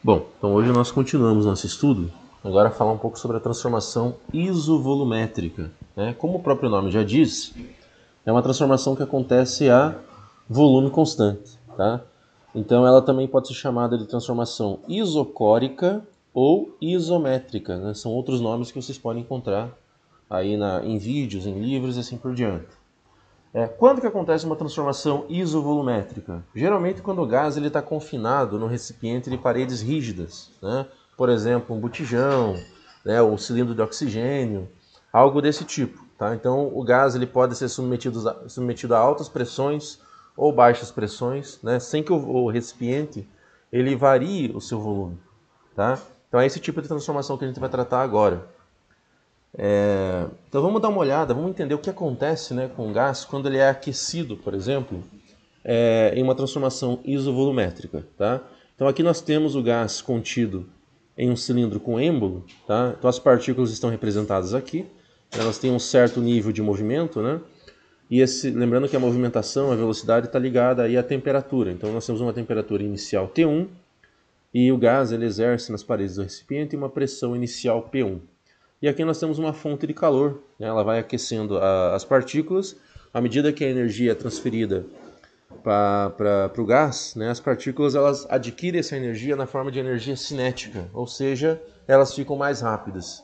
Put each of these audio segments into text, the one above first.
Bom, então hoje nós continuamos nosso estudo, agora falar um pouco sobre a transformação isovolumétrica. Como o próprio nome já diz, é uma transformação que acontece a volume constante. Tá? Então ela também pode ser chamada de transformação isocórica ou isométrica. Né? São outros nomes que vocês podem encontrar aí em vídeos, em livros e assim por diante. Quando que acontece uma transformação isovolumétrica? Geralmente quando o gás está confinado no recipiente de paredes rígidas, né? Por exemplo, um botijão, né? Um cilindro de oxigênio, algo desse tipo. Tá? Então o gás pode ser submetido a altas pressões ou baixas pressões, né? Sem que o recipiente varie o seu volume. Tá? Então é esse tipo de transformação que a gente vai tratar agora. Então vamos dar uma olhada, vamos entender o que acontece, né, com o gás quando ele é aquecido, por exemplo, em uma transformação isovolumétrica. Tá? Então aqui nós temos o gás contido em um cilindro com êmbolo. Tá? Então as partículas estão representadas aqui, elas têm um certo nível de movimento, né? E lembrando que a movimentação, a velocidade está ligada aí à temperatura. Então nós temos uma temperatura inicial T1 e o gás exerce nas paredes do recipiente uma pressão inicial P1. E aqui nós temos uma fonte de calor, né? Ela vai aquecendo as partículas. À medida que a energia é transferida para o gás, né? As partículas elas adquirem essa energia na forma de energia cinética, ou seja, elas ficam mais rápidas.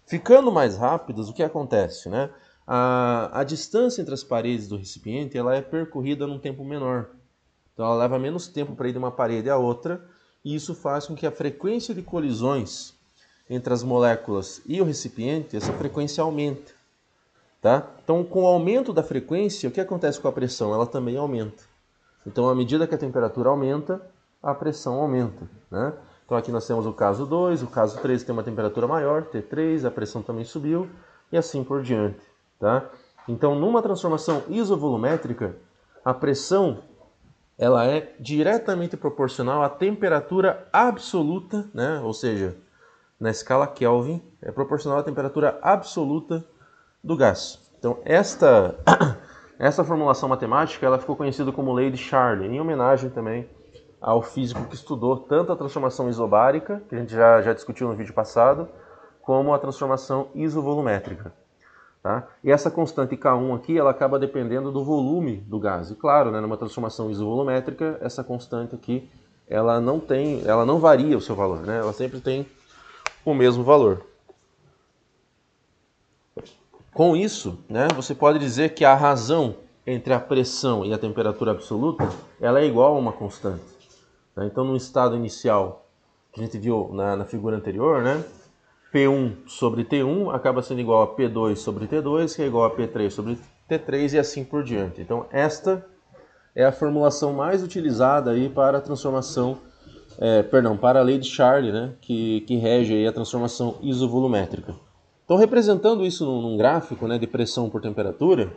Ficando mais rápidas, o que acontece? Né? A distância entre as paredes do recipiente ela é percorrida num tempo menor. Então ela leva menos tempo para ir de uma parede à outra, e isso faz com que a frequência de colisões entre as moléculas e o recipiente, essa frequência aumenta. Tá? Então, com o aumento da frequência, o que acontece com a pressão? Ela também aumenta. Então, à medida que a temperatura aumenta, a pressão aumenta. Né? Então, aqui nós temos o caso 2, o caso 3 tem uma temperatura maior, T3, a pressão também subiu, e assim por diante. Tá? Então, numa transformação isovolumétrica, a pressão ela é diretamente proporcional à temperatura absoluta, né? Ou seja, na escala Kelvin, é proporcional à temperatura absoluta do gás. Então, essa formulação matemática ela ficou conhecida como Lei de Charles, em homenagem também ao físico que estudou tanto a transformação isobárica, que a gente já discutiu no vídeo passado, como a transformação isovolumétrica. Tá? E essa constante K1 aqui, ela acaba dependendo do volume do gás. E claro, né, numa transformação isovolumétrica, essa constante aqui, ela não varia o seu valor, né? Ela sempre tem o mesmo valor. Com isso, né, você pode dizer que a razão entre a pressão e a temperatura absoluta ela é igual a uma constante. Tá? Então, no estado inicial que a gente viu na figura anterior, né, P1 sobre T1 acaba sendo igual a P2 sobre T2, que é igual a P3 sobre T3 e assim por diante. Então, esta é a formulação mais utilizada aí para a transformação, para a lei de Charles, né, que rege aí a transformação isovolumétrica. Então, representando isso num gráfico, né, de pressão por temperatura,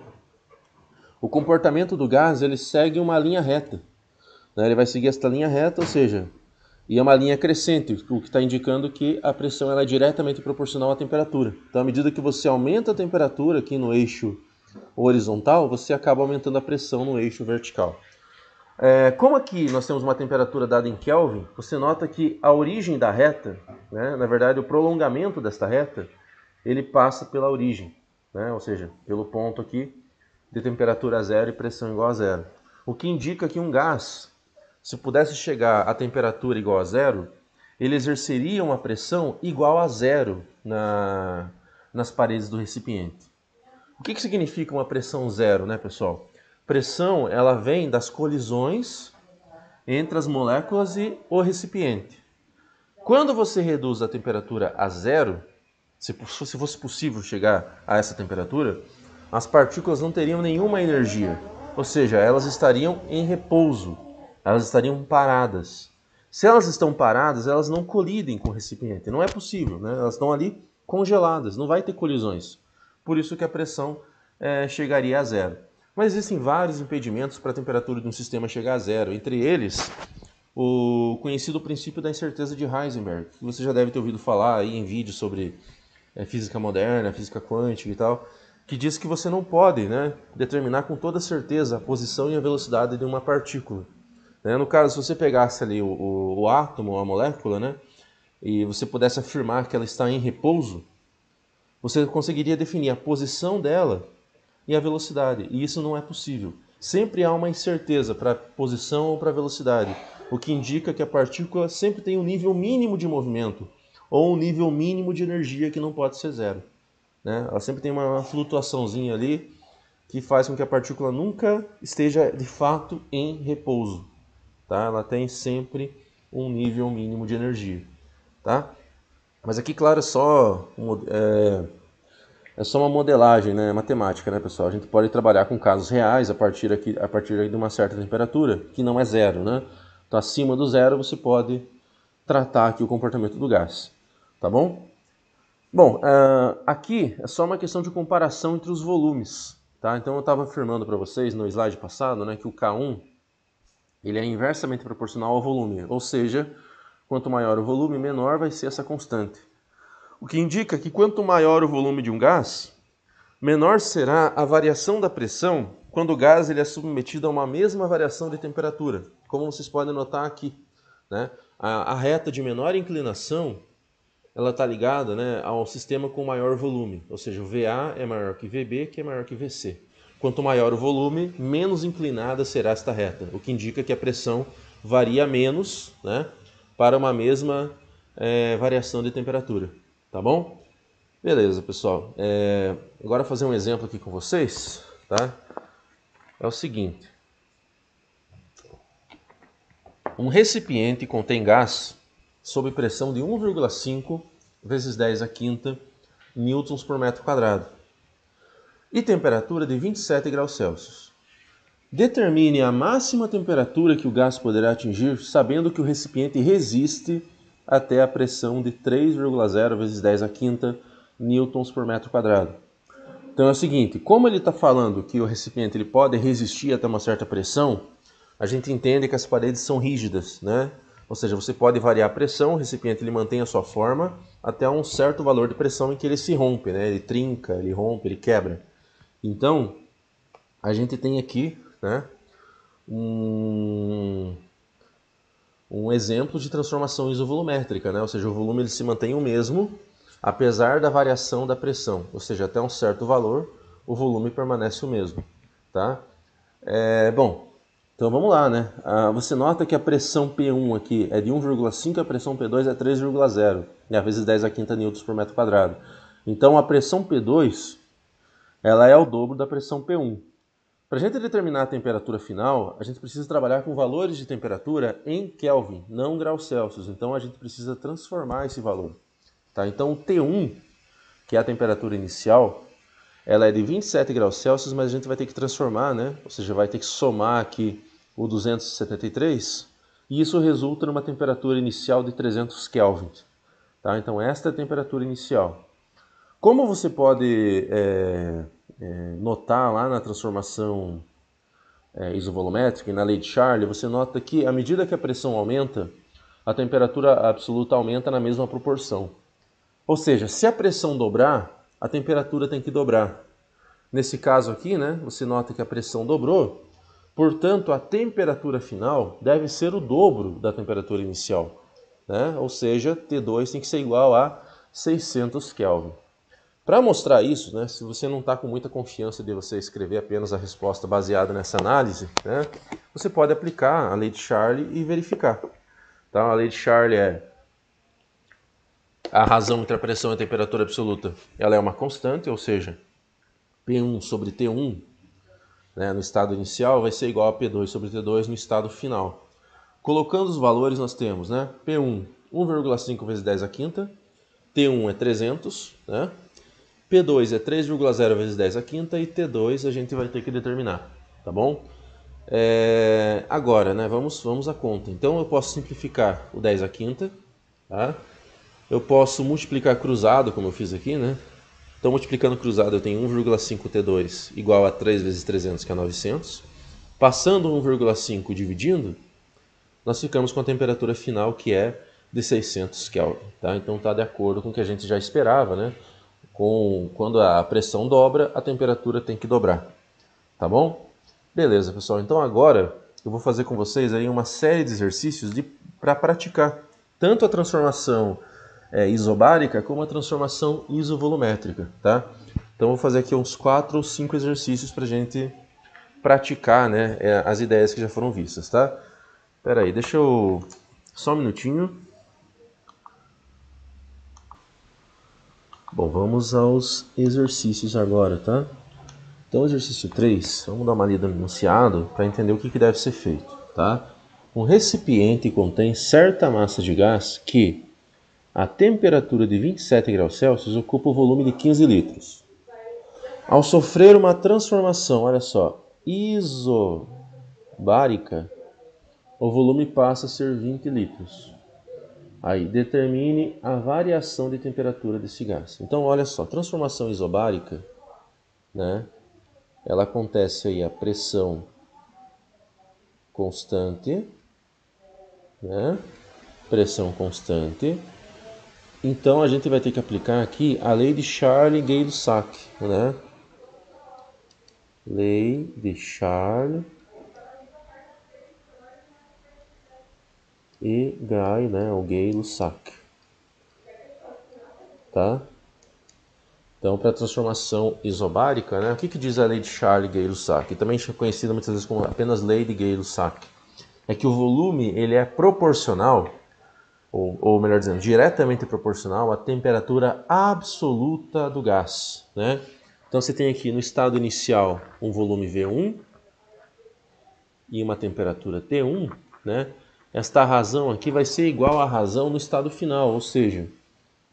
o comportamento do gás ele segue uma linha reta. Né? Ele vai seguir esta linha reta, ou seja, e é uma linha crescente, o que está indicando que a pressão ela é diretamente proporcional à temperatura. Então, à medida que você aumenta a temperatura aqui no eixo horizontal, você acaba aumentando a pressão no eixo vertical. Como aqui nós temos uma temperatura dada em Kelvin, você nota que a origem da reta, né, na verdade o prolongamento desta reta, ele passa pela origem, né, ou seja, pelo ponto aqui de temperatura zero e pressão igual a zero. O que indica que um gás, se pudesse chegar a temperatura igual a zero, ele exerceria uma pressão igual a zero nas paredes do recipiente. O que significa uma pressão zero, né, pessoal? Pressão, ela vem das colisões entre as moléculas e o recipiente. Quando você reduz a temperatura a zero, se fosse possível chegar a essa temperatura, as partículas não teriam nenhuma energia. Ou seja, elas estariam em repouso, elas estariam paradas. Se elas estão paradas, elas não colidem com o recipiente. Não é possível, né? Elas estão ali congeladas, não vai ter colisões. Por isso que a pressão chegaria a zero. Mas existem vários impedimentos para a temperatura de um sistema chegar a zero. Entre eles, o conhecido princípio da incerteza de Heisenberg, que você já deve ter ouvido falar aí em vídeos sobre física moderna, física quântica e tal, que diz que você não pode, né, determinar com toda certeza a posição e a velocidade de uma partícula. Né? No caso, se você pegasse ali o átomo, a molécula, né? E você pudesse afirmar que ela está em repouso, você conseguiria definir a posição dela e a velocidade. E isso não é possível. Sempre há uma incerteza para a posição ou para a velocidade, o que indica que a partícula sempre tem um nível mínimo de movimento ou um nível mínimo de energia que não pode ser zero. Né? Ela sempre tem uma flutuaçãozinha ali que faz com que a partícula nunca esteja de fato em repouso. Tá? Ela tem sempre um nível mínimo de energia. Tá? Mas aqui, claro, é só uma modelagem, né, matemática, né, pessoal? A gente pode trabalhar com casos reais a partir de uma certa temperatura, que não é zero, né? Então, acima do zero, você pode tratar aqui o comportamento do gás, tá bom? Bom, aqui é só uma questão de comparação entre os volumes, tá? Então, eu estava afirmando para vocês no slide passado, né, que o K1 ele é inversamente proporcional ao volume, ou seja, quanto maior o volume, menor vai ser essa constante. O que indica que quanto maior o volume de um gás, menor será a variação da pressão quando o gás ele é submetido a uma mesma variação de temperatura. Como vocês podem notar aqui, né? A reta de menor inclinação ela está ligada, né, ao sistema com maior volume, ou seja, o VA é maior que VB, que é maior que VC. Quanto maior o volume, menos inclinada será esta reta, o que indica que a pressão varia menos, né, para uma mesma variação de temperatura. Tá bom? Beleza, pessoal. Agora fazer um exemplo aqui com vocês, tá? É o seguinte. Um recipiente contém gás sob pressão de 1,5 vezes 10 a quinta newtons por metro quadrado e temperatura de 27 graus Celsius. Determine a máxima temperatura que o gás poderá atingir, sabendo que o recipiente resiste até a pressão de 3,0 vezes 10 a quinta newtons por metro quadrado. Então é o seguinte, como ele está falando que o recipiente ele pode resistir até uma certa pressão, a gente entende que as paredes são rígidas, né? Ou seja, você pode variar a pressão, o recipiente ele mantém a sua forma até um certo valor de pressão em que ele se rompe, né? Ele trinca, ele rompe, ele quebra. Então, a gente tem aqui, né, um exemplo de transformação isovolumétrica, né? Ou seja, o volume ele se mantém o mesmo, apesar da variação da pressão. Ou seja, até um certo valor, o volume permanece o mesmo, tá? Bom, então vamos lá, né? Você nota que a pressão P1 aqui é de 1,5 e a pressão P2 é 3,0, né? Vezes 10 a quinta newtons por metro quadrado. Então a pressão P2 ela é o dobro da pressão P1. Para a gente determinar a temperatura final, a gente precisa trabalhar com valores de temperatura em Kelvin, não graus Celsius. Então a gente precisa transformar esse valor. Tá? Então o T1, que é a temperatura inicial, ela é de 27 graus Celsius, mas a gente vai ter que transformar, né? Ou seja, vai ter que somar aqui o 273, e isso resulta numa temperatura inicial de 300 Kelvin. Tá? Então esta é a temperatura inicial. Como você pode notar lá na transformação isovolumétrica e na lei de Charles, você nota que à medida que a pressão aumenta, a temperatura absoluta aumenta na mesma proporção. Ou seja, se a pressão dobrar, a temperatura tem que dobrar. Nesse caso aqui, né, você nota que a pressão dobrou, portanto a temperatura final deve ser o dobro da temperatura inicial. Né? Ou seja, T2 tem que ser igual a 600 Kelvin. Para mostrar isso, né, se você não está com muita confiança de você escrever apenas a resposta baseada nessa análise, né, você pode aplicar a lei de Charles e verificar. Então, a lei de Charles é a razão entre a pressão e a temperatura absoluta. Ela é uma constante, ou seja, P1 sobre T1, né, no estado inicial vai ser igual a P2 sobre T2 no estado final. Colocando os valores, nós temos, né, P1, 1,5 vezes 10 a quinta, T1 é 300, né? P2 é 3,0 vezes 10 a quinta e T2 a gente vai ter que determinar, tá bom? Agora, né, vamos à conta. Então eu posso simplificar o 10 a quinta, tá? Eu posso multiplicar cruzado, como eu fiz aqui, né? Então multiplicando cruzado eu tenho 1,5 T2 igual a 3 vezes 300, que é 900. Passando 1,5 dividindo, nós ficamos com a temperatura final que é de 600 Kelvin, tá? Então está de acordo com o que a gente já esperava, né? Quando a pressão dobra, a temperatura tem que dobrar, tá bom? Beleza, pessoal. Então agora eu vou fazer com vocês aí uma série de exercícios para praticar tanto a transformação isobárica como a transformação isovolumétrica, tá? Então vou fazer aqui uns 4 ou 5 exercícios para a gente praticar, né, as ideias que já foram vistas, tá? Espera aí, deixa eu... só um minutinho. Bom, vamos aos exercícios agora, tá? Então, exercício 3, vamos dar uma lida no enunciado para entender o que deve ser feito, tá? Um recipiente contém certa massa de gás que, a temperatura de 27 graus Celsius, ocupa o volume de 15 litros. Ao sofrer uma transformação, olha só, isobárica, o volume passa a ser 20 litros. Aí, determine a variação de temperatura desse gás. Então, olha só, transformação isobárica, né? Ela acontece aí a pressão constante, né? Pressão constante. Então, a gente vai ter que aplicar aqui a lei de Charles-Gay-Lussac, né? Lei de Charles e Gay, né? O Gay-Lussac, tá? Então, para a transformação isobárica, né? O que diz a lei de Charles-Gay-Lussac? Também é conhecida muitas vezes como apenas lei de Gay-Lussac. É que o volume ele é proporcional, ou melhor dizendo, diretamente proporcional à temperatura absoluta do gás, né? Então, você tem aqui no estado inicial um volume V1 e uma temperatura T1, né? Esta razão aqui vai ser igual à razão no estado final, ou seja,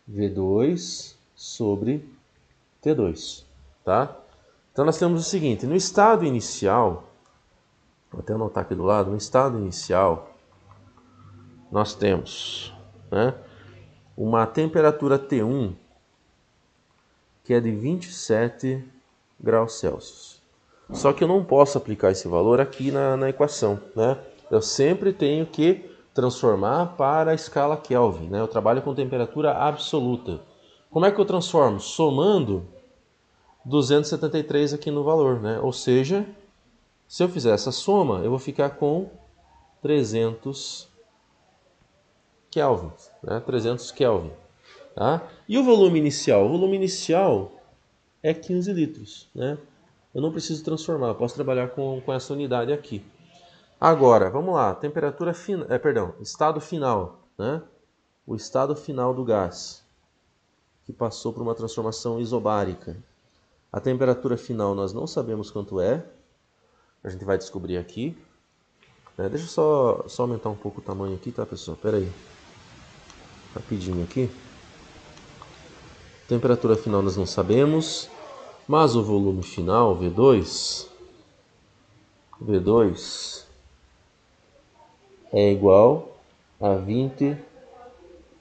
V2 sobre T2, tá? Então nós temos o seguinte, no estado inicial, vou até anotar aqui do lado, no estado inicial, nós temos, né, uma temperatura T1 que é de 27 graus Celsius. Só que eu não posso aplicar esse valor aqui na equação, né? Eu sempre tenho que transformar para a escala Kelvin, né? Eu trabalho com temperatura absoluta. Como é que eu transformo? Somando 273 aqui no valor, né? Ou seja, se eu fizer essa soma, eu vou ficar com 300 Kelvin, né? 300 Kelvin, tá? E o volume inicial? O volume inicial é 15 litros, né? Eu não preciso transformar, eu posso trabalhar com essa unidade aqui. Agora, vamos lá, temperatura final, estado final, né? O estado final do gás, que passou por uma transformação isobárica. A temperatura final nós não sabemos quanto é, a gente vai descobrir aqui. Deixa eu só aumentar um pouco o tamanho aqui, tá, pessoal? Pera aí. Rapidinho aqui. Temperatura final nós não sabemos, mas o volume final, V2 é igual a 20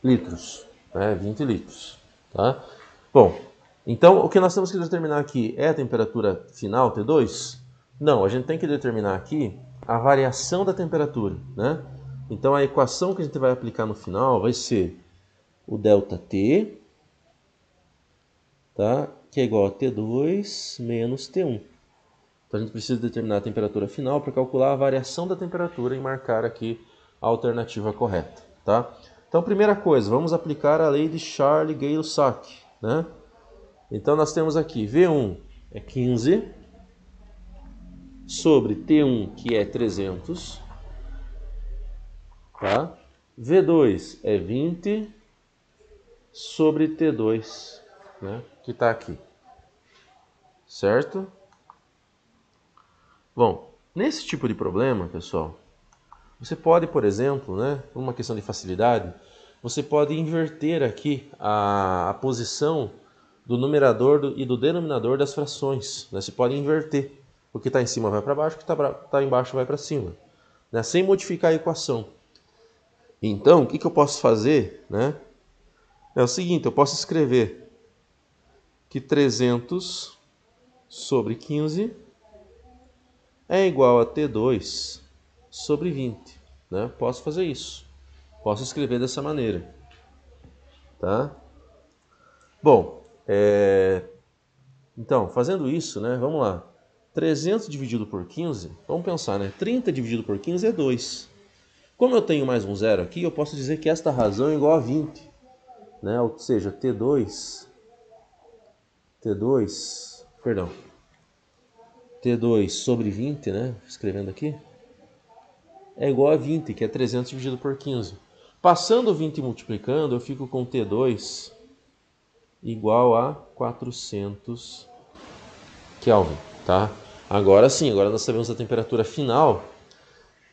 litros, né? 20 litros, tá? Bom, então o que nós temos que determinar aqui é a temperatura final, T2? Não, a gente tem que determinar aqui a variação da temperatura, né? Então a equação que a gente vai aplicar no final vai ser o ΔT, tá? Que é igual a T2 menos T1. Então a gente precisa determinar a temperatura final para calcular a variação da temperatura e marcar aqui a alternativa correta, tá? Então, primeira coisa, vamos aplicar a lei de Charles-Gay-Lussac, né? Então nós temos aqui V1 é 15 sobre T1, que é 300, tá? V2 é 20 sobre T2, né? Que está aqui, certo? Bom, nesse tipo de problema, pessoal, você pode, por exemplo, né, por uma questão de facilidade, você pode inverter aqui a posição do numerador e do denominador das frações, né? Você pode inverter. O que está em cima vai para baixo, o que está embaixo vai para cima, né? Sem modificar a equação. Então, o que eu posso fazer, né? É o seguinte, eu posso escrever que 300 sobre 15 é igual a T2 sobre 20, né? Posso fazer isso. Posso escrever dessa maneira, tá? Bom, então, fazendo isso, né? Vamos lá. 300 dividido por 15, vamos pensar, né? 30 dividido por 15 é 2. Como eu tenho mais um zero aqui, eu posso dizer que esta razão é igual a 20. Né? Ou seja, T2 sobre 20, né? Escrevendo aqui, é igual a 20, que é 300 dividido por 15. Passando 20 e multiplicando, eu fico com T2 igual a 400 Kelvin, tá? Agora sim, agora nós sabemos a temperatura final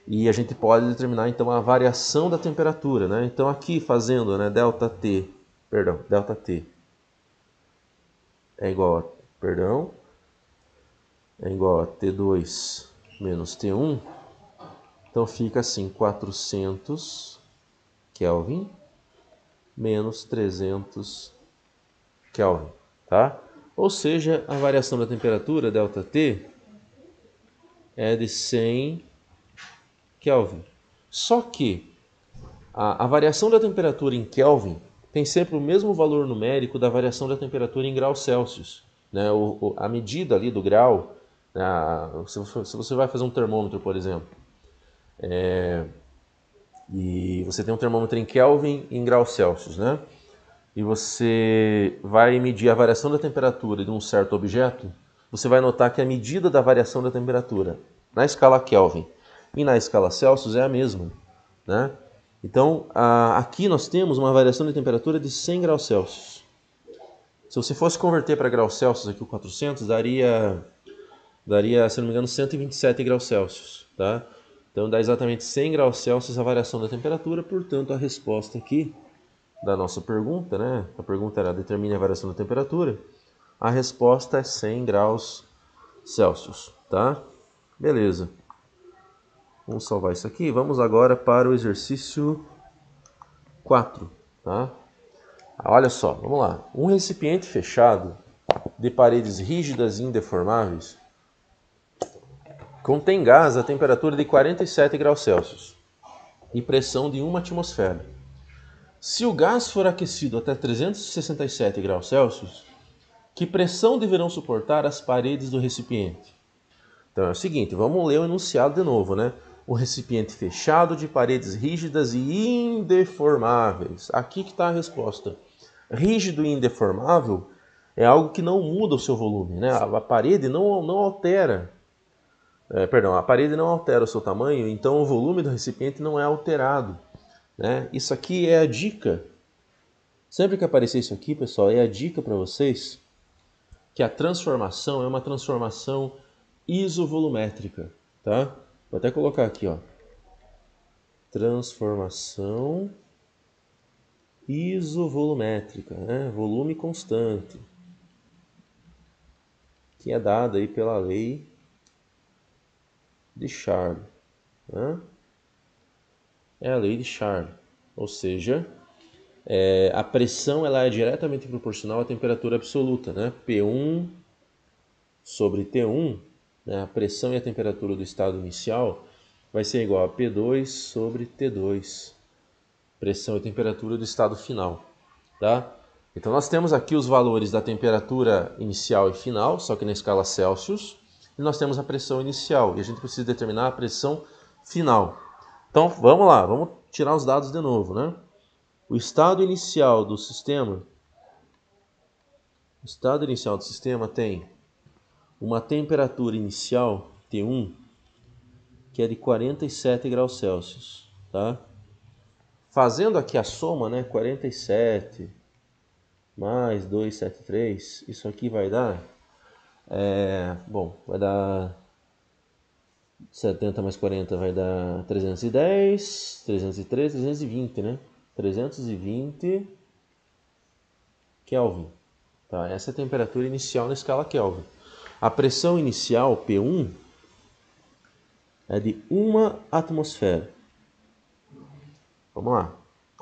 e a gente pode determinar então a variação da temperatura, né? Então aqui fazendo, né, delta T é igual a T2 menos T1. Então fica assim, 400 Kelvin menos 300 Kelvin, tá? Ou seja, a variação da temperatura, ΔT, é de 100 Kelvin. Só que a variação da temperatura em Kelvin tem sempre o mesmo valor numérico da variação da temperatura em graus Celsius. Né? A medida ali do grau, né? Se você vai fazer um termômetro, por exemplo, e você tem um termômetro em Kelvin e em graus Celsius, né? E você vai medir a variação da temperatura de um certo objeto, você vai notar que a medida da variação da temperatura na escala Kelvin e na escala Celsius é a mesma, né? Então, aqui nós temos uma variação de temperatura de 100 graus Celsius. Se você fosse converter para graus Celsius, aqui o 400, daria, se não me engano, 127 graus Celsius, tá? Então, dá exatamente 100 graus Celsius a variação da temperatura, portanto, a resposta aqui da nossa pergunta, né? A pergunta era determine a variação da temperatura. A resposta é 100 graus Celsius, tá? Beleza. Vamos salvar isso aqui. Vamos agora para o exercício 4, tá? Olha só, vamos lá. Um recipiente fechado de paredes rígidas e indeformáveis contém gás a temperatura de 47 graus Celsius e pressão de 1 atmosfera. Se o gás for aquecido até 367 graus Celsius, que pressão deverão suportar as paredes do recipiente? Então é o seguinte, vamos ler o enunciado de novo, né? Um recipiente fechado de paredes rígidas e indeformáveis. Aqui que está a resposta. Rígido e indeformável é algo que não muda o seu volume, né? A parede não altera. A parede não altera o seu tamanho, então o volume do recipiente não é alterado, né? Isso aqui é a dica. Sempre que aparecer isso aqui, pessoal, é a dica para vocês que a transformação é uma transformação isovolumétrica, tá? Vou até colocar aqui, ó. Transformação isovolumétrica, né? Volume constante, que é dada aí pela lei de Charles, né? É a lei de Charles, ou seja, a pressão ela é diretamente proporcional à temperatura absoluta, né? P1 sobre T1, né? A pressão e a temperatura do estado inicial vai ser igual a P2 sobre T2, pressão e temperatura do estado final, tá? Então nós temos aqui os valores da temperatura inicial e final, só que na escala Celsius, e nós temos a pressão inicial, e a gente precisa determinar a pressão final. Então vamos lá, vamos tirar os dados de novo, né? O estado inicial do sistema tem uma temperatura inicial, T1, que é de 47 graus Celsius, tá? Fazendo aqui a soma, né, 47 mais 273, isso aqui vai dar, vai dar 70 mais 40 vai dar 310, 303, 320, né? 320 Kelvin. Tá? Essa é a temperatura inicial na escala Kelvin. A pressão inicial, P1, é de 1 atmosfera. Vamos lá.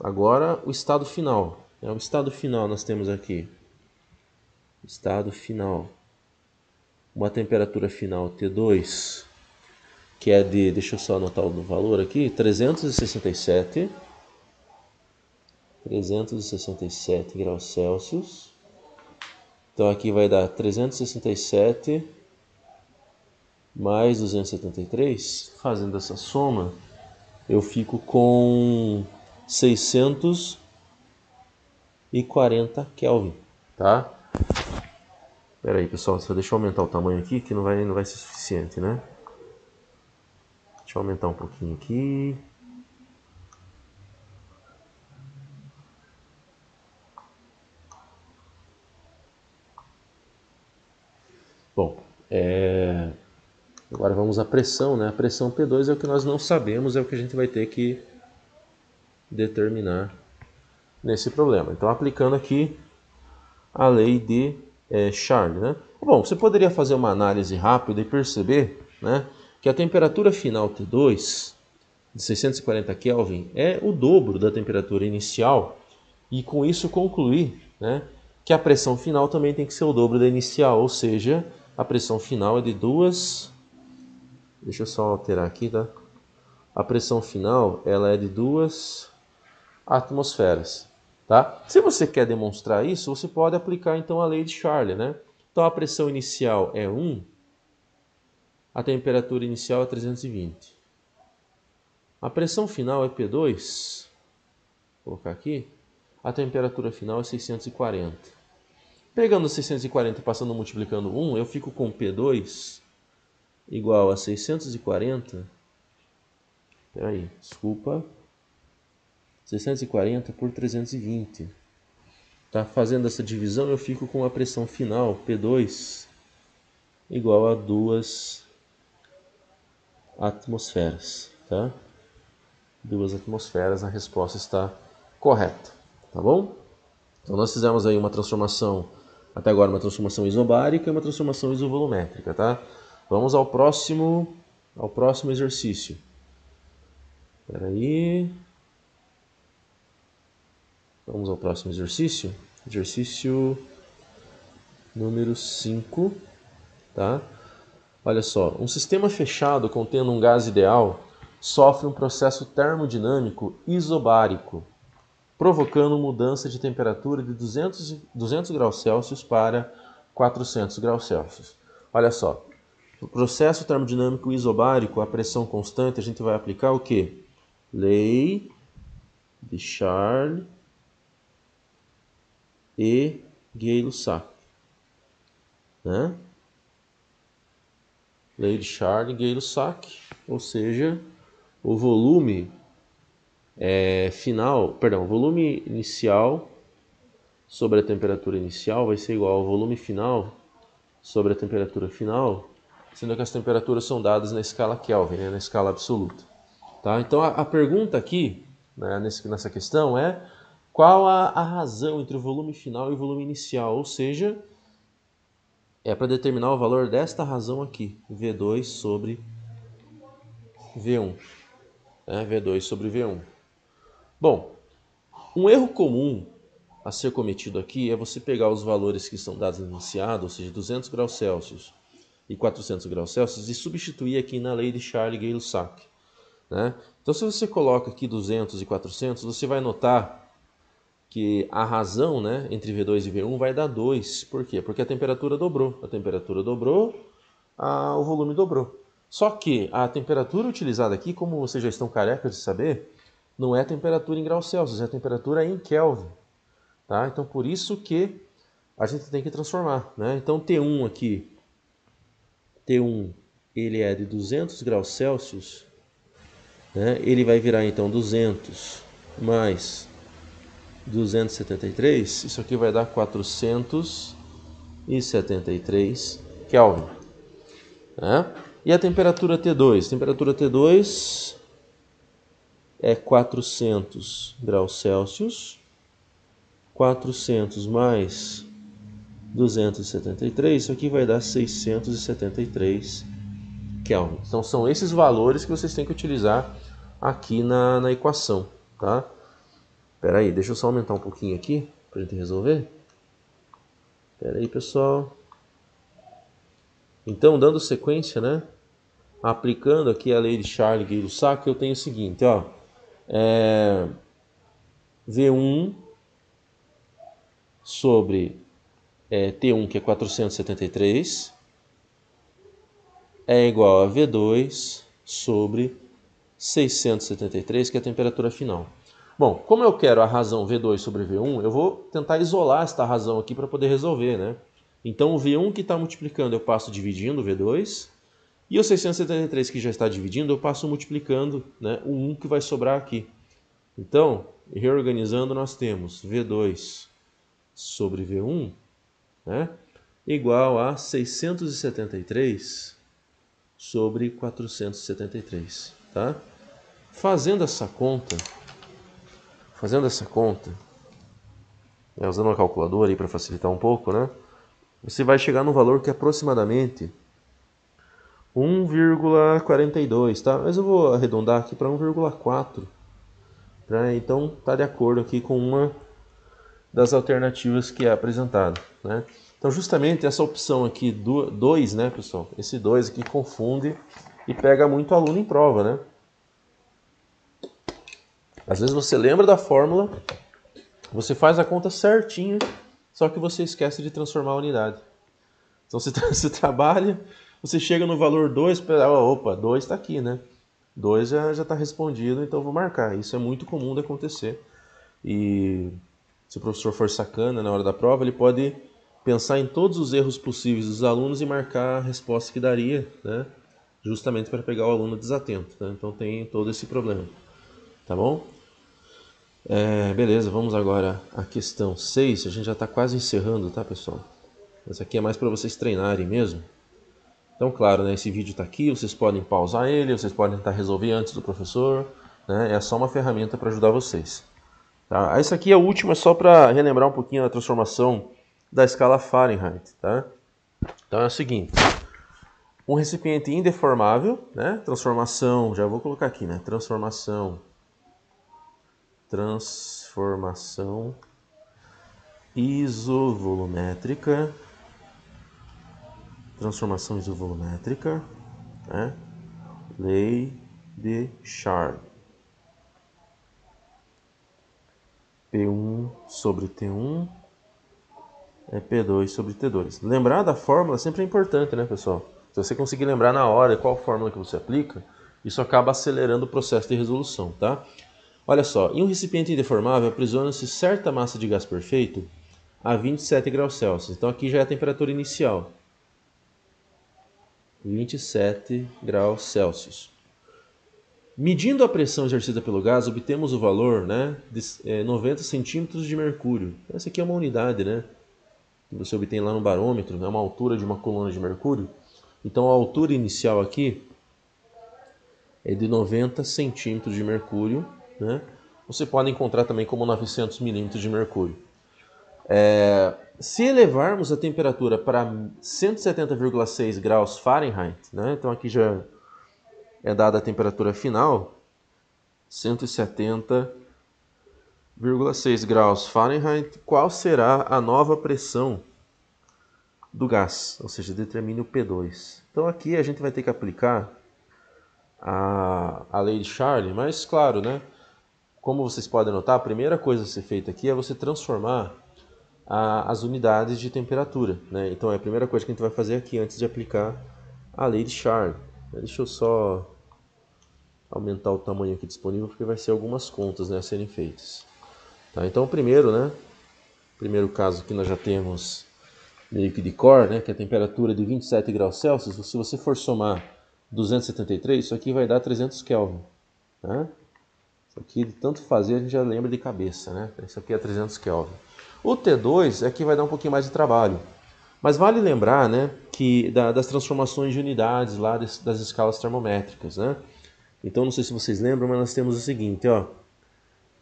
Agora o estado final. O estado final nós temos aqui. Estado final. Uma temperatura final T2, que é de, deixa eu só anotar o valor aqui, 367 graus Celsius. Então aqui vai dar 367 mais 273, fazendo essa soma, eu fico com 640 Kelvin, tá? Pera aí, pessoal, só deixa eu aumentar o tamanho aqui, que não vai ser suficiente, né? Deixa eu aumentar um pouquinho aqui. Bom, agora vamos à pressão, né? A pressão P2 é o que nós não sabemos, é o que a gente vai ter que determinar nesse problema. Então, aplicando aqui a lei de Charles, né? Bom, você poderia fazer uma análise rápida e perceber, né, que a temperatura final T2 de 640 Kelvin é o dobro da temperatura inicial e com isso concluir, né, que a pressão final também tem que ser o dobro da inicial, ou seja, a pressão final é de deixa eu só alterar aqui, tá? A pressão final ela é de 2 atmosferas, tá? Se você quer demonstrar isso, você pode aplicar então a lei de Charles, né? Então a pressão inicial é 1, a temperatura inicial é 320. A pressão final é P2, vou colocar aqui, a temperatura final é 640. Pegando 640 e passando multiplicando 1, eu fico com P2 igual a 640. Peraí, desculpa. 640 por 320. Tá? Fazendo essa divisão, eu fico com a pressão final, P2, igual a 2 atmosferas. Tá? 2 atmosferas, a resposta está correta. Tá bom? Então nós fizemos aí uma transformação, até agora uma transformação isobárica e uma transformação isovolumétrica. Tá? Vamos ao próximo exercício. Espera aí. Vamos ao próximo exercício. Exercício número 5, tá? Olha só, um sistema fechado contendo um gás ideal sofre um processo termodinâmico isobárico, provocando mudança de temperatura de 200 graus Celsius para 400 graus Celsius. Olha só, o processo termodinâmico isobárico, a pressão constante, a gente vai aplicar o quê? Lei de Charles e Gay-Lussac, né? Lei de Charles e Gay-Lussac, ou seja, o volume o volume inicial sobre a temperatura inicial vai ser igual ao volume final sobre a temperatura final, sendo que as temperaturas são dadas na escala Kelvin, né, na escala absoluta. Tá? Então a pergunta aqui, né, nessa questão é qual a razão entre o volume final e o volume inicial, ou seja, é para determinar o valor desta razão aqui, V2 sobre V1. Né, V2 sobre V1. Bom, um erro comum a ser cometido aqui é você pegar os valores que são dados no enunciado, ou seja, 200 graus Celsius e 400 graus Celsius, e substituir aqui na lei de Charles e Gay-Lussac. Né? Então, se você coloca aqui 200 e 400, você vai notar que a razão, né, entre V2 e V1 vai dar 2. Por quê? Porque a temperatura dobrou. A temperatura dobrou, o volume dobrou. Só que a temperatura utilizada aqui, como vocês já estão carecas de saber, não é a temperatura em graus Celsius, é a temperatura em Kelvin. Tá? Então, por isso que a gente tem que transformar. Né? Então, T1 aqui, T1 ele é de 200 graus Celsius, né? Ele vai virar então 200 mais 273, isso aqui vai dar 473 Kelvin. Né? E a temperatura T2? A temperatura T2 é 400 graus Celsius. 400 mais 273, isso aqui vai dar 673 Kelvin. Então são esses valores que vocês têm que utilizar aqui na equação, tá? Espera aí, deixa eu só aumentar um pouquinho aqui para a gente resolver. Espera aí, pessoal. Então, dando sequência, né? Aplicando aqui a lei de Charles e Gay-Lussac, eu tenho o seguinte, ó. V1 sobre T1, que é 473, é igual a V2 sobre 673, que é a temperatura final. Bom, como eu quero a razão V2 sobre V1, eu vou tentar isolar esta razão aqui para poder resolver, né? Então o V1 que está multiplicando eu passo dividindo o V2, e o 673 que já está dividindo eu passo multiplicando, né, o 1 que vai sobrar aqui. Então, reorganizando, nós temos V2 sobre V1, né, igual a 673 sobre 473, tá? Fazendo essa conta, usando uma calculadora aí para facilitar um pouco, né? Você vai chegar no valor que é aproximadamente 1,42, tá? Mas eu vou arredondar aqui para 1,4, né? Então tá de acordo aqui com uma das alternativas que é apresentada, né? Então justamente essa opção aqui do 2, né, pessoal? Esse 2 aqui confunde e pega muito aluno em prova, né? Às vezes você lembra da fórmula, você faz a conta certinha, só que você esquece de transformar a unidade. Então você trabalha, você chega no valor 2, opa, 2 está aqui, né? 2 já está respondido, então eu vou marcar. Isso é muito comum de acontecer. E se o professor for sacana na hora da prova, ele pode pensar em todos os erros possíveis dos alunos e marcar a resposta que daria, né? Justamente para pegar o aluno desatento, né? Então tem todo esse problema, tá bom? Beleza, vamos agora à questão 6. A gente já está quase encerrando, tá, pessoal? Mas aqui é mais para vocês treinarem mesmo. Então, claro, né, esse vídeo está aqui, vocês podem pausar ele, vocês podem tentar resolver antes do professor, né? É só uma ferramenta para ajudar vocês. Tá? Essa aqui é a última, é só para relembrar um pouquinho a transformação da escala Fahrenheit. Tá? Então é o seguinte, um recipiente indeformável, né? Transformação, já vou colocar aqui, né? Transformação isovolumétrica, né? Lei de Chard. P1 sobre T1 é P2 sobre T2. Lembrar da fórmula sempre é importante, né, pessoal? Se você conseguir lembrar na hora qual fórmula que você aplica, isso acaba acelerando o processo de resolução, tá? Olha só, em um recipiente indeformável aprisiona-se certa massa de gás perfeito a 27 graus Celsius. Então aqui já é a temperatura inicial. 27 graus Celsius. Medindo a pressão exercida pelo gás, obtemos o valor, né, de 90 centímetros de mercúrio. Essa aqui é uma unidade, né, que você obtém lá no barômetro, é uma altura de uma coluna de mercúrio. Então a altura inicial aqui é de 90 centímetros de mercúrio, né? Você pode encontrar também como 900 milímetros de mercúrio. Se elevarmos a temperatura para 170,6 graus Fahrenheit, né? Então aqui já é dada a temperatura final, 170,6 graus Fahrenheit, qual será a nova pressão do gás? Ou seja, determine o P2. Então aqui a gente vai ter que aplicar a lei de Charles, mas claro, né? Como vocês podem notar, a primeira coisa a ser feita aqui é você transformar as unidades de temperatura, né? Então é a primeira coisa que a gente vai fazer aqui antes de aplicar a lei de Charles. Deixa eu só aumentar o tamanho aqui disponível, porque vai ser algumas contas, né, a serem feitas. Tá? Então primeiro, né? Primeiro caso que nós já temos meio que de cor, né, que é a temperatura de 27 graus Celsius. Se você for somar 273, isso aqui vai dar 300 Kelvin. Né? Isso aqui, de tanto fazer, a gente já lembra de cabeça, né? Isso aqui é 300 Kelvin. O T2 é que vai dar um pouquinho mais de trabalho. Mas vale lembrar, né, que das transformações de unidades lá das escalas termométricas, né? Então, não sei se vocês lembram, mas nós temos o seguinte, ó.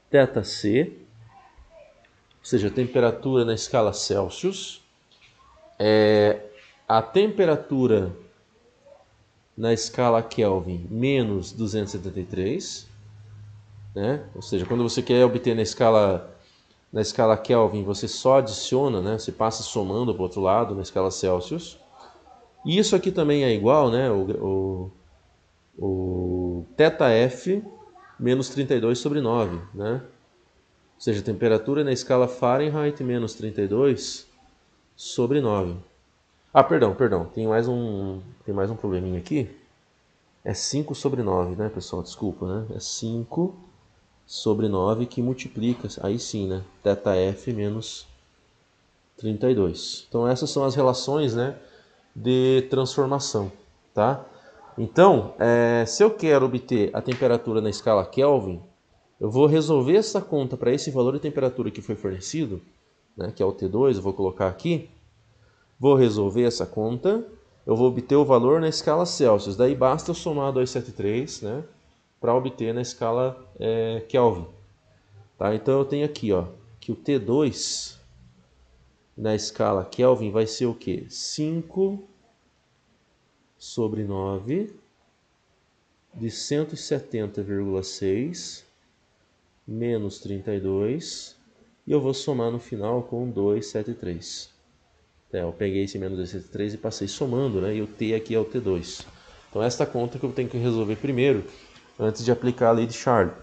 ΔC, ou seja, a temperatura na escala Celsius, a temperatura na escala Kelvin menos 273, né? Ou seja, quando você quer obter na escala Kelvin, você só adiciona, né? Você passa somando para o outro lado na escala Celsius. E isso aqui também é igual, né? O ΔF menos 32 sobre 9, né? Ou seja, a temperatura na escala Fahrenheit menos 32 sobre 9. Ah, perdão. Tem mais um probleminha aqui. É 5 sobre 9, né, pessoal? Desculpa, né? É 5 sobre 9 que multiplica, aí sim, né? Θf menos 32. Então essas são as relações, né, de transformação, tá? Então, se eu quero obter a temperatura na escala Kelvin, eu vou resolver essa conta para esse valor de temperatura que foi fornecido, né, que é o T2, eu vou colocar aqui. Vou resolver essa conta, eu vou obter o valor na escala Celsius. Daí basta eu somar 273, né, para obter na escala Kelvin. Tá? Então eu tenho aqui, ó, que o T2 na escala Kelvin vai ser o quê? 5 sobre 9 de 170,6 menos 32 e eu vou somar no final com 273. Eu peguei esse menos 273 e passei somando, né? E o T aqui é o T2. Então esta conta que eu tenho que resolver primeiro, antes de aplicar a lei de Charles.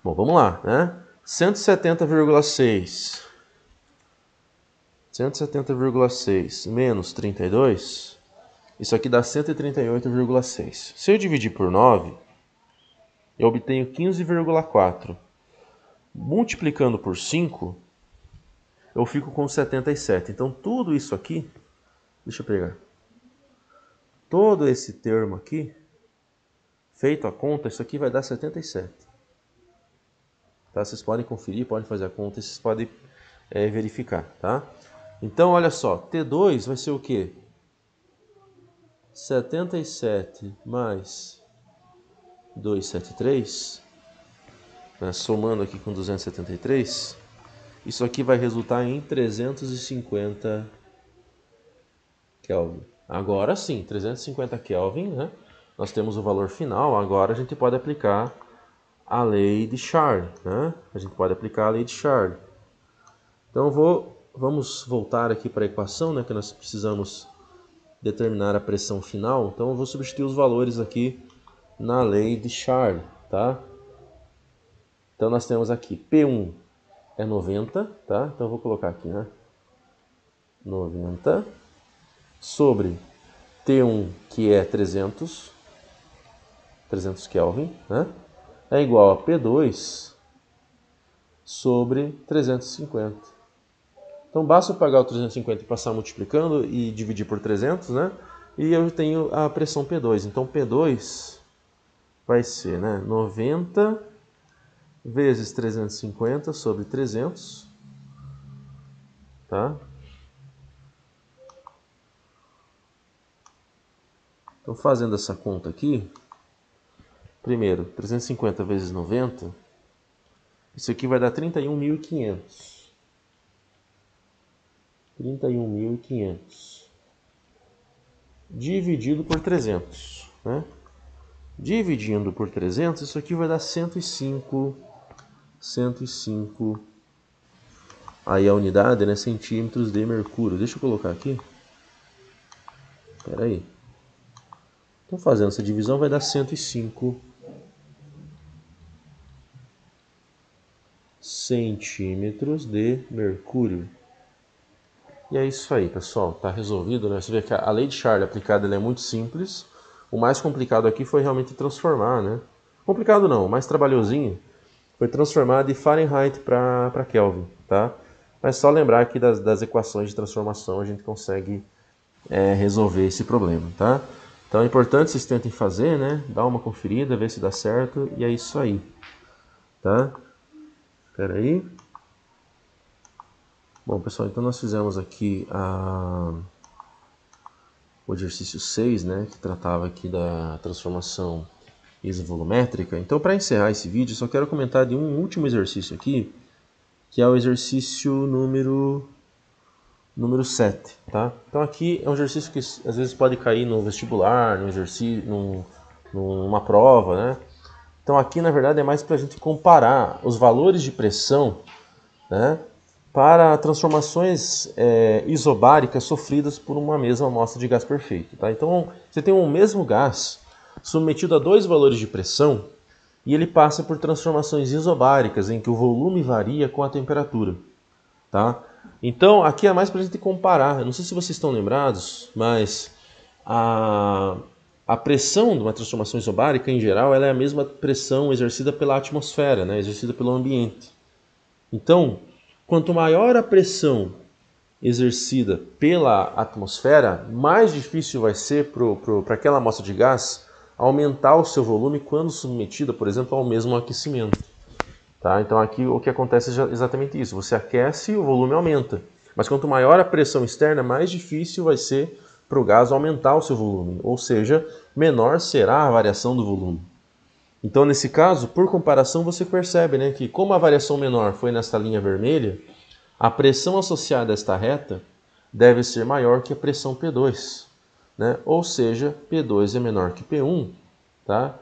Bom, vamos lá, né? 170,6 menos 32, isso aqui dá 138,6. Se eu dividir por 9, eu obtenho 15,4. Multiplicando por 5, eu fico com 77. Então tudo isso aqui, deixa eu pegar. Todo esse termo aqui, feito a conta, isso aqui vai dar 77. Tá? Vocês podem conferir, podem fazer a conta, vocês podem verificar, tá? Então, olha só, T2 vai ser o quê? 77 mais 273, né, somando aqui com 273, isso aqui vai resultar em 350 Kelvin. Agora sim, 350 Kelvin, né? Nós temos o valor final, agora a gente pode aplicar a lei de Charles, né? A gente pode aplicar a lei de Charles. Então vamos voltar aqui para a equação, né, que nós precisamos determinar a pressão final. Então eu vou substituir os valores aqui na lei de Charles, tá? Então nós temos aqui P1 é 90, tá? Então eu vou colocar aqui, né? 90 sobre T1, que é 300 Kelvin, né? É igual a P2 sobre 350. Então basta eu pegar o 350 e passar multiplicando e dividir por 300, né? E eu tenho a pressão P2. Então P2 vai ser, né, 90 vezes 350 sobre 300, tá? Então fazendo essa conta aqui, primeiro 350 vezes 90, isso aqui vai dar 31.500. 31.500 dividido por 300, né? Dividindo por 300, isso aqui vai dar 105. Aí a unidade, né, centímetros de mercúrio. Deixa eu colocar aqui. Espera aí. Então fazendo essa divisão vai dar 105 centímetros de mercúrio. E é isso aí, pessoal. Tá resolvido, né? Você vê que a lei de Charles aplicada ela é muito simples. O mais complicado aqui foi realmente transformar, né? Complicado não, o mais trabalhosinho foi transformar de Fahrenheit para Kelvin, tá? Mas só lembrar que das equações de transformação a gente consegue resolver esse problema, tá? Então é importante vocês tentem fazer, né? Dar uma conferida, ver se dá certo, e é isso aí, tá? Espera aí. Bom, pessoal, então nós fizemos aqui o exercício 6, né? Que tratava aqui da transformação isovolumétrica. Então, para encerrar esse vídeo, só quero comentar de um último exercício aqui, que é o exercício número 7, tá? Então aqui é um exercício que às vezes pode cair no vestibular, no exercício, numa prova, né? Então aqui na verdade é mais para a gente comparar os valores de pressão, né, para transformações isobáricas sofridas por uma mesma amostra de gás perfeito, tá? Então você tem um mesmo gás submetido a dois valores de pressão e ele passa por transformações isobáricas em que o volume varia com a temperatura, tá? Então, aqui é mais para a gente comparar. Eu não sei se vocês estão lembrados, mas a pressão de uma transformação isobárica, em geral, ela é a mesma pressão exercida pela atmosfera, né? Exercida pelo ambiente. Então, quanto maior a pressão exercida pela atmosfera, mais difícil vai ser para aquela amostra de gás aumentar o seu volume quando submetida, por exemplo, ao mesmo aquecimento. Tá? Então aqui o que acontece é exatamente isso. Você aquece e o volume aumenta. Mas quanto maior a pressão externa, mais difícil vai ser para o gás aumentar o seu volume. Ou seja, menor será a variação do volume. Então nesse caso, por comparação, você percebe, né, que como a variação menor foi nesta linha vermelha, a pressão associada a esta reta deve ser maior que a pressão P2. Né? Ou seja, P2 é menor que P1. Tá?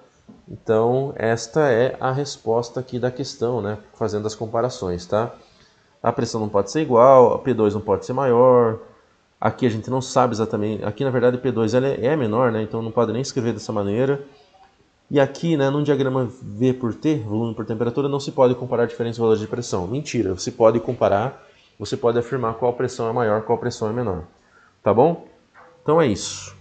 Então, esta é a resposta aqui da questão, né? Fazendo as comparações, tá? A pressão não pode ser igual, a P2 não pode ser maior. Aqui a gente não sabe exatamente. Aqui, na verdade, P2 ela é menor, né? Então não pode nem escrever dessa maneira. E aqui, né, num diagrama V por T, volume por temperatura, não se pode comparar diferentes valores de pressão. Mentira, você pode comparar, você pode afirmar qual pressão é maior, qual pressão é menor. Tá bom? Então é isso.